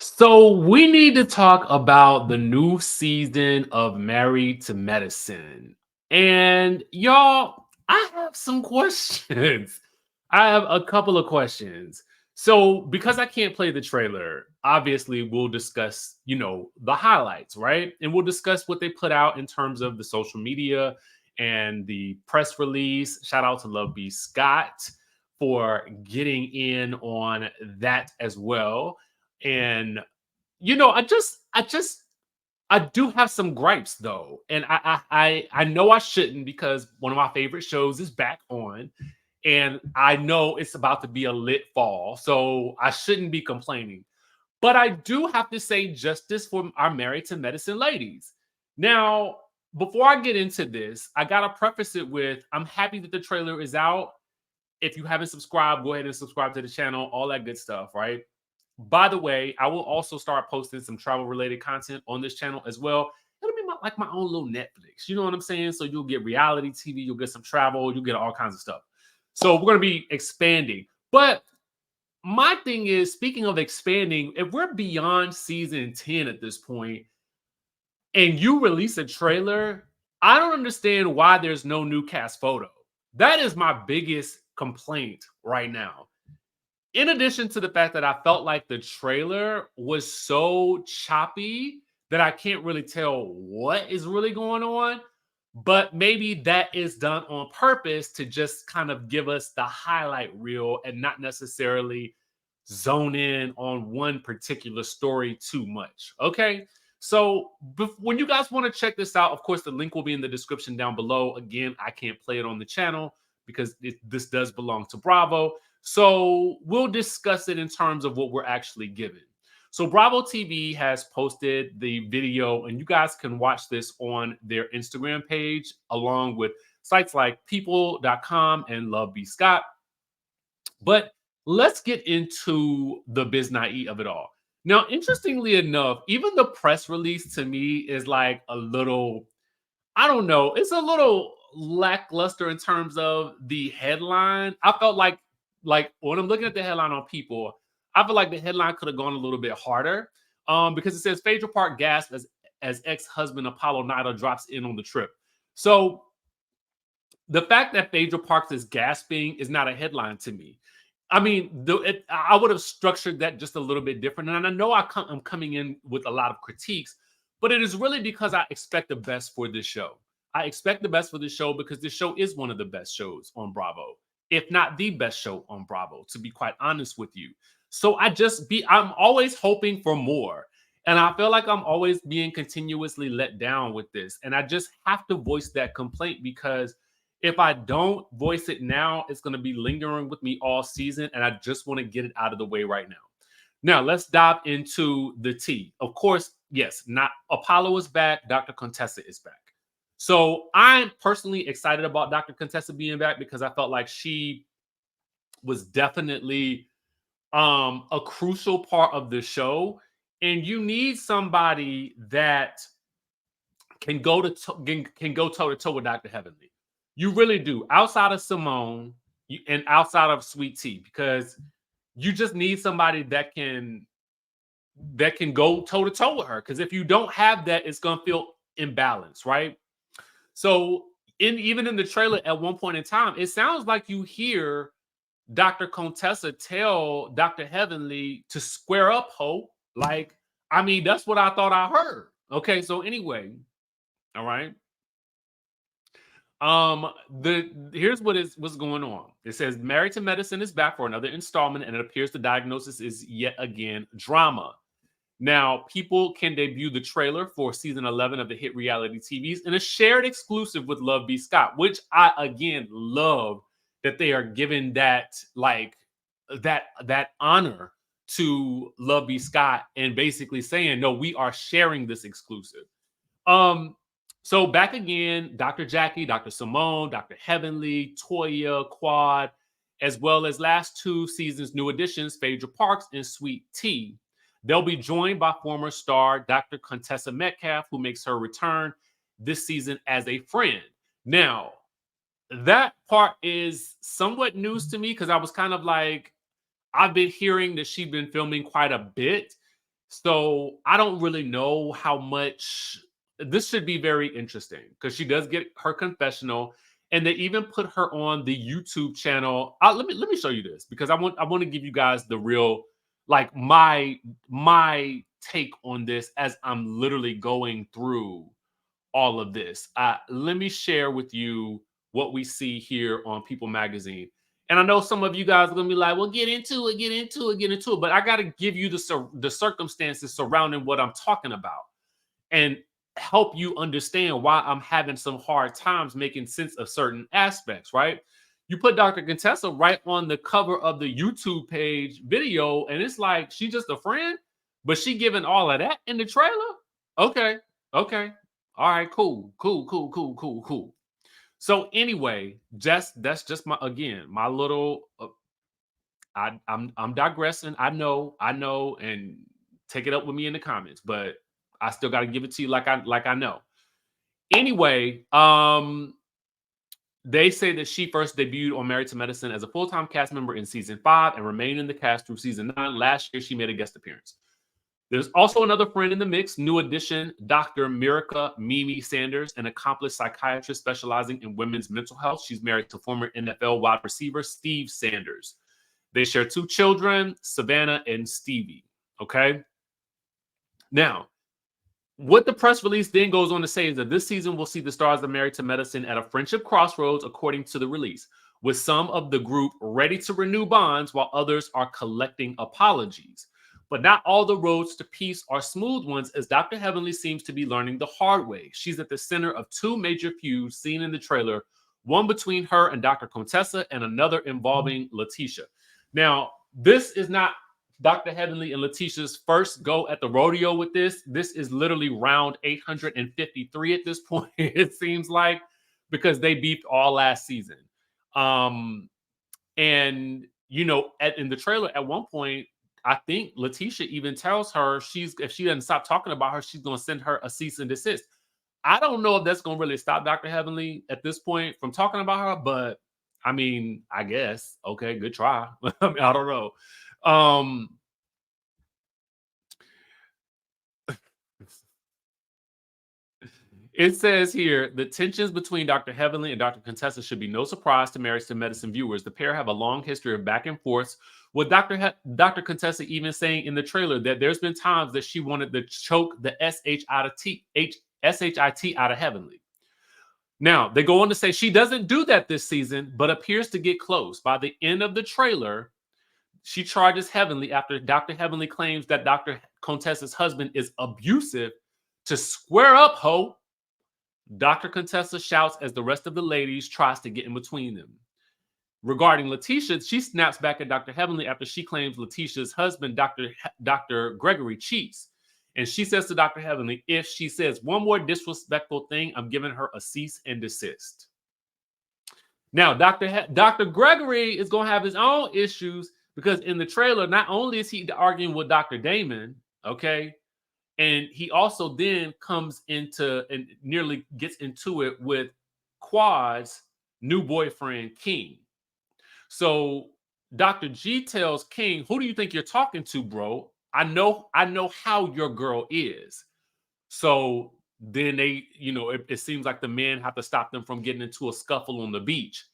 So we need to talk about the new season of Married to Medicine. And y'all, I have some questions. I have a couple of questions. So because I can't play the trailer, obviously we'll discuss, the highlights, right? And we'll discuss what they put out in terms of the social media and the press release. Shout out to Love B Scott for getting in on that as well. And I do have some gripes though, and I know I shouldn't because one of my favorite shows is back on, and I know it's about to be a lit fall, so I shouldn't be complaining. But I do have to say justice for our Married to Medicine ladies. Now, before I get into this, I gotta preface it with I'm happy that the trailer is out. If you haven't subscribed, go ahead and subscribe to the channel, all that good stuff, right? By the way, I will also start posting some travel related content on this channel as well. It'll be like my own little Netflix. You know what I'm saying? So you'll get reality TV, you'll get some travel, you'll get all kinds of stuff. So we're going to be expanding. But my thing is, speaking of expanding, if we're beyond season 10 at this point and you release a trailer, I don't understand why there's no new cast photo. That is my biggest complaint right now. In addition to the fact that I felt like the trailer was so choppy that I can't really tell what is really going on, but maybe that is done on purpose to just kind of give us the highlight reel and not necessarily zone in on one particular story too much. Okay. So when you guys want to check this out, of course, the link will be in the description down below. Again, I can't play it on the channel because this does belong to Bravo. So we'll discuss it in terms of what we're actually given. So Bravo TV has posted the video, and you guys can watch this on their Instagram page, along with sites like people.com and Love B Scott. But let's get into the biz of it all. Now, interestingly enough, even the press release to me is like a little, I don't know, it's a little lackluster in terms of the headline. I felt like when I'm looking at the headline on People, I feel like the headline could have gone a little bit harder. Because it says Phaedra Park gasp as ex-husband Apollo Nida drops in on the trip. So the fact that Phaedra Parks is gasping is not a headline to me. I mean, I would have structured that just a little bit different. And I know I'm coming in with a lot of critiques, but it is really because I expect the best for this show. I expect the best for this show because this show is one of the best shows on Bravo, if not the best show on Bravo, to be quite honest with you. So I'm always hoping for more. And I feel like I'm always being continuously let down with this. And I just have to voice that complaint because if I don't voice it now, it's going to be lingering with me all season. And I just want to get it out of the way right now. Now, let's dive into the tea. Of course, yes, not Apollo is back. Dr. Contessa is back. So I'm personally excited about Dr. Contessa being back because I felt like she was definitely a crucial part of the show. And you need somebody that can go toe to toe with Dr. Heavenly. You really do. Outside of Simone and outside of Sweet Tea, because you just need somebody that can go toe to toe with her. Because if you don't have that, it's gonna feel imbalanced, right? So even in the trailer, at one point in time, it sounds like you hear Dr. Contessa tell Dr. Heavenly to square up, Hope. Like, I mean, that's what I thought I heard. Okay, so anyway, all right. Here's what's going on. It says Married to Medicine is back for another installment, and it appears the diagnosis is yet again drama. Now, people can debut the trailer for season 11 of the hit reality TVs in a shared exclusive with Love B Scott, which I again love that they are giving that that honor to Love B Scott and basically saying, no, we are sharing this exclusive. So back again, Dr. Jackie, Dr. Simone, Dr. Heavenly, Toya, Quad, as well as last two seasons' new additions, Phaedra Parks and Sweet Tea. They'll be joined by former star Dr. Contessa Metcalf, who makes her return this season as a friend. Now, that part is somewhat news to me because I was kind of like, I've been hearing that she's been filming quite a bit. So I don't really know how much this should be very interesting because she does get her confessional, and they even put her on the YouTube channel. Let me show you this because I want to give you guys the real like my take on this as I'm literally going through all of this. Let me share with you what we see here on People Magazine. And I know some of you guys are gonna be like, "Well, get into it, get into it, get into it." But I got to give you the circumstances surrounding what I'm talking about, and help you understand why I'm having some hard times making sense of certain aspects. Right? You put Dr. Contessa right on the cover of the YouTube page video, and it's like she's just a friend, but she giving all of that in the trailer. Okay, okay, all right, cool, cool, cool, cool, cool, cool. So anyway, just that's just my again my little. I'm digressing. I know, and take it up with me in the comments, but I still got to give it to you like I know. Anyway, they say that she first debuted on Married to Medicine as a full-time cast member in season 5 and remained in the cast through season 9. Last year, she made a guest appearance. There's also another friend in the mix, new addition, Dr. Mirica Mimi Sanders, an accomplished psychiatrist specializing in women's mental health. She's married to former NFL wide receiver Steve Sanders. They share 2 children, Savannah and Stevie. Okay. Now, what the press release then goes on to say is that this season will see the stars of Married to Medicine at a friendship crossroads, according to the release, with some of the group ready to renew bonds while others are collecting apologies. But not all the roads to peace are smooth ones, as Dr. Heavenly seems to be learning the hard way. She's at the center of 2 major feuds seen in the trailer, one between her and Dr. Contessa and another involving Letitia. Now, this is not Dr. Heavenly and Letitia's first go at the rodeo with this. This is literally round 853 at this point, it seems like, because they beefed all last season. And in the trailer at one point, I think Letitia even tells her if she doesn't stop talking about her, she's gonna send her a cease and desist. I don't know if that's gonna really stop Dr. Heavenly at this point from talking about her, but I mean, I guess. Okay, good try. I mean, I don't know. It says here the tensions between Dr. Heavenly and Dr. Contessa should be no surprise to Married to Medicine viewers. The pair have a long history of back and forth, with Dr. Contessa even saying in the trailer that there's been times that she wanted to choke the SHIT out of Heavenly. Now, they go on to say she doesn't do that this season, but appears to get close. By the end of the trailer, she charges Heavenly after Dr. Heavenly claims that Dr. Contessa's husband is abusive. To square up, Heaux, Dr. Contessa shouts as the rest of the ladies tries to get in between them. Regarding Letitia, she snaps back at Dr. Heavenly after she claims Letitia's husband, Dr. Gregory, cheats. And she says to Dr. Heavenly, if she says one more disrespectful thing, I'm giving her a cease and desist. Now, Dr. Gregory is going to have his own issues because in the trailer, not only is he arguing with Dr. Damon, okay, and he also then comes into and nearly gets into it with Quad's new boyfriend, King. So Dr. G tells King, who do you think you're talking to, bro? I know how your girl is. So then they, it seems like the men have to stop them from getting into a scuffle on the beach.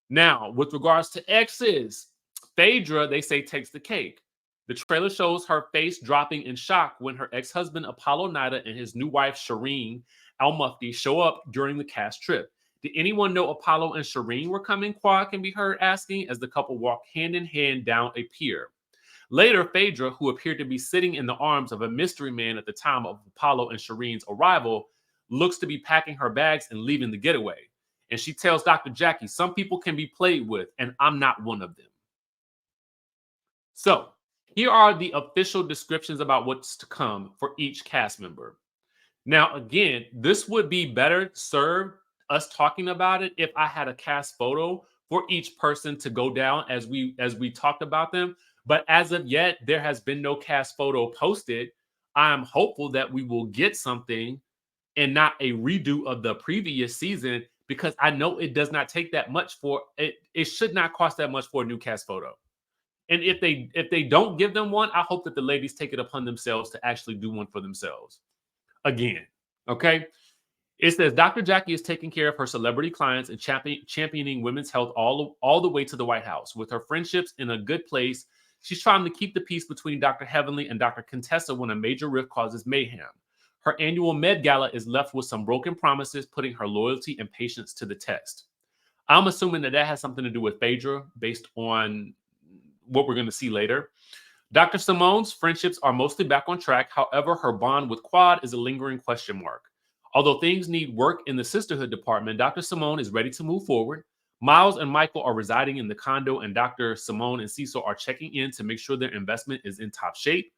Now, with regards to exes, Phaedra, they say, takes the cake. The trailer shows her face dropping in shock when her ex-husband Apollo Nida and his new wife Shireen Al-Mufti show up during the cast trip. Did anyone know Apollo and Shireen were coming? Quad can be heard asking as the couple walk hand in hand down a pier. Later, Phaedra, who appeared to be sitting in the arms of a mystery man at the time of Apollo and Shireen's arrival, looks to be packing her bags and leaving the getaway. And she tells Dr. Jackie, some people can be played with, and I'm not one of them. So, here are the official descriptions about what's to come for each cast member. Now, again, this would be better served us talking about it if I had a cast photo for each person to go down as we talked about them. But as of yet, there has been no cast photo posted. I'm hopeful that we will get something and not a redo of the previous season, because I know it does not take that much for it. It should not cost that much for a new cast photo. And if they don't give them one, I hope that the ladies take it upon themselves to actually do one for themselves. Again, okay? It says Dr. Jackie is taking care of her celebrity clients and championing women's health all the way to the White House. With her friendships in a good place, she's trying to keep the peace between Dr. Heavenly and Dr. Contessa when a major rift causes mayhem. Her annual Med Gala is left with some broken promises, putting her loyalty and patience to the test. I'm assuming that has something to do with Phaedra based on what we're going to see later. Dr. Simone's friendships are mostly back on track. However, her bond with Quad is a lingering question mark. Although things need work in the sisterhood department, Dr. Simone is ready to move forward. Miles and Michael are residing in the condo, and Dr. Simone and Cecil are checking in to make sure their investment is in top shape.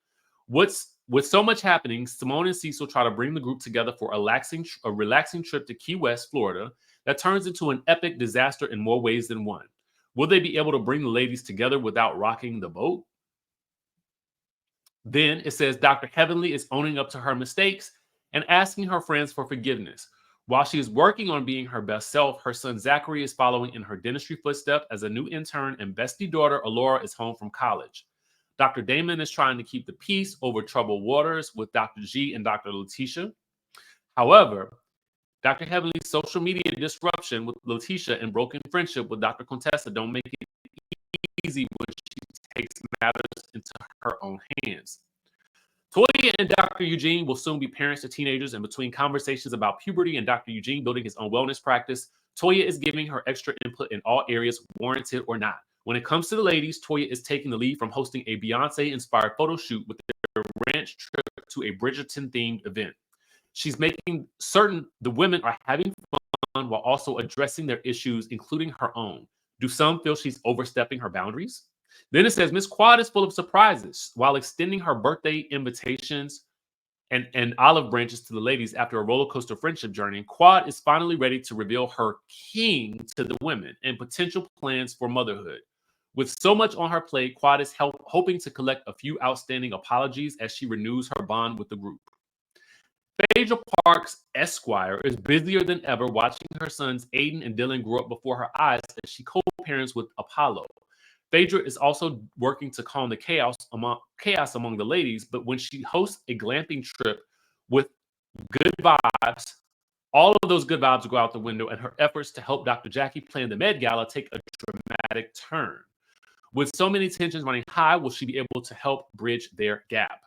With so much happening, Simone and Cecil try to bring the group together for a relaxing trip to Key West, Florida, that turns into an epic disaster in more ways than one. Will they be able to bring the ladies together without rocking the boat? Then it says Dr. Heavenly is owning up to her mistakes and asking her friends for forgiveness. While she is working on being her best self, her son Zachary is following in her dentistry footsteps as a new intern, and bestie daughter Alora is home from college. Dr. Damon is trying to keep the peace over troubled waters with Dr. G and Dr. Letitia. However, Dr. Heavenly's social media disruption with Letitia and broken friendship with Dr. Contessa don't make it easy when she takes matters into her own hands. Toya and Dr. Eugene will soon be parents to teenagers, and between conversations about puberty and Dr. Eugene building his own wellness practice, Toya is giving her extra input in all areas, warranted or not. When it comes to the ladies, Toya is taking the lead from hosting a Beyonce-inspired photo shoot with their ranch trip to a Bridgerton-themed event. She's making certain the women are having fun while also addressing their issues, including her own. Do some feel she's overstepping her boundaries? Then it says Miss Quad is full of surprises. While extending her birthday invitations and olive branches to the ladies after a roller coaster friendship journey, Quad is finally ready to reveal her king to the women and potential plans for motherhood. With so much on her plate, Quad is hoping to collect a few outstanding apologies as she renews her bond with the group. Phaedra Parks Esquire is busier than ever watching her sons Aiden and Dylan grow up before her eyes as she co-parents with Apollo. Phaedra is also working to calm the chaos among the ladies, but when she hosts a glamping trip with good vibes, all of those good vibes go out the window, and her efforts to help Dr. Jackie plan the Med Gala take a dramatic turn. With so many tensions running high, will she be able to help bridge their gap?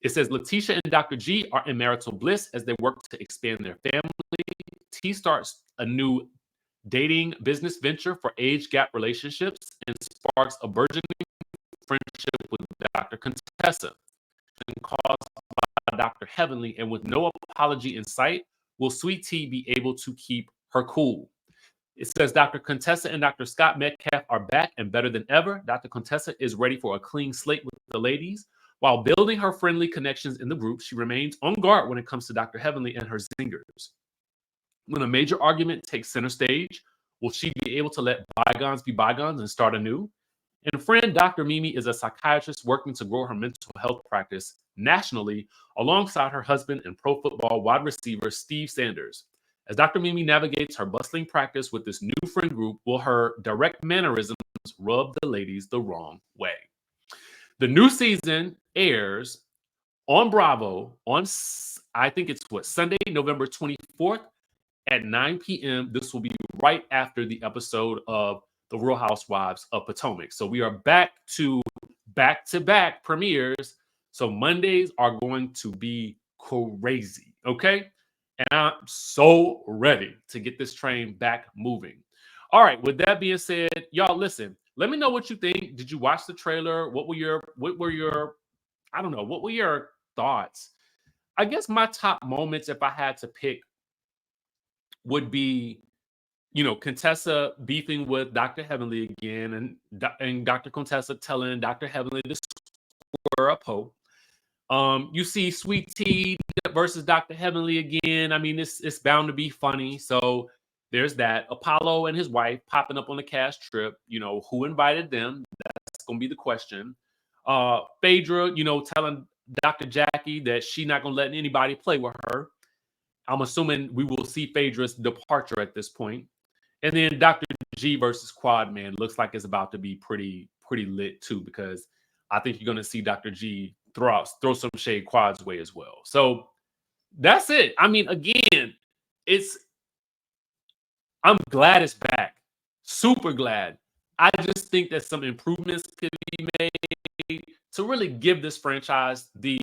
It says Letitia and Dr. G are in marital bliss as they work to expand their family. T starts a new dating business venture for age gap relationships and sparks a burgeoning friendship with Dr. Contessa. And caused by Dr. Heavenly, and with no apology in sight, will Sweet Tea be able to keep her cool? It says Dr. Contessa and Dr. Scott Metcalf are back and better than ever. Dr. Contessa is ready for a clean slate with the ladies. While building her friendly connections in the group, she remains on guard when it comes to Dr. Heavenly and her zingers. When a major argument takes center stage, will she be able to let bygones be bygones and start anew? And friend Dr. Mimi is a psychiatrist working to grow her mental health practice nationally alongside her husband and pro football wide receiver Steve Sanders. As Dr. Mimi navigates her bustling practice with this new friend group, will her direct mannerisms rub the ladies the wrong way? The new season airs on Bravo on, I think it's Sunday, November 24th at 9 p.m. This will be right after the episode of The Real Housewives of Potomac. So we are back to back-to-back premieres. So Mondays are going to be crazy, okay? And I'm so ready to get this train back moving. All right, with that being said, y'all listen, let me know what you think. Did you watch the trailer? What were your thoughts? I guess my top moments, if I had to pick, would be, Contessa beefing with Dr. Heavenly again, and Dr. Contessa telling Dr. Heavenly to square up Heaux. You see Sweet Tea versus Dr. Heavenly again. I mean, it's bound to be funny. So there's that. Apollo and his wife popping up on the cast trip. Who invited them? That's going to be the question. Phaedra, telling Dr. Jackie that she's not going to let anybody play with her. I'm assuming we will see Phaedra's departure at this point. And then Dr. G versus Quad, man, looks like it's about to be pretty pretty lit too, because I think you're going to see Dr. G throw some shade Quad's way as well. So that's it. I mean, again, I'm glad it's back. Super glad. I just think that some improvements could be made to really give this franchise the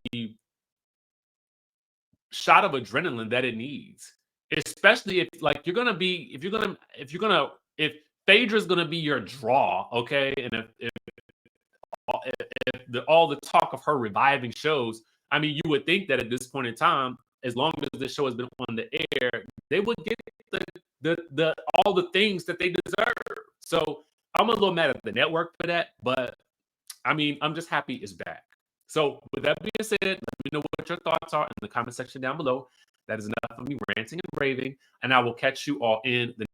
shot of adrenaline that it needs. Especially if like if Phaedra's gonna be your draw, okay, and if all the talk of her reviving shows, I mean, you would think that at this point in time, as long as this show has been on the air, they would get the all the things that they deserve. So I'm a little mad at the network for that, but I mean, I'm just happy it's back. So with that being said, let me know what your thoughts are in the comment section down below. That is enough of me ranting and raving, and I will catch you all in the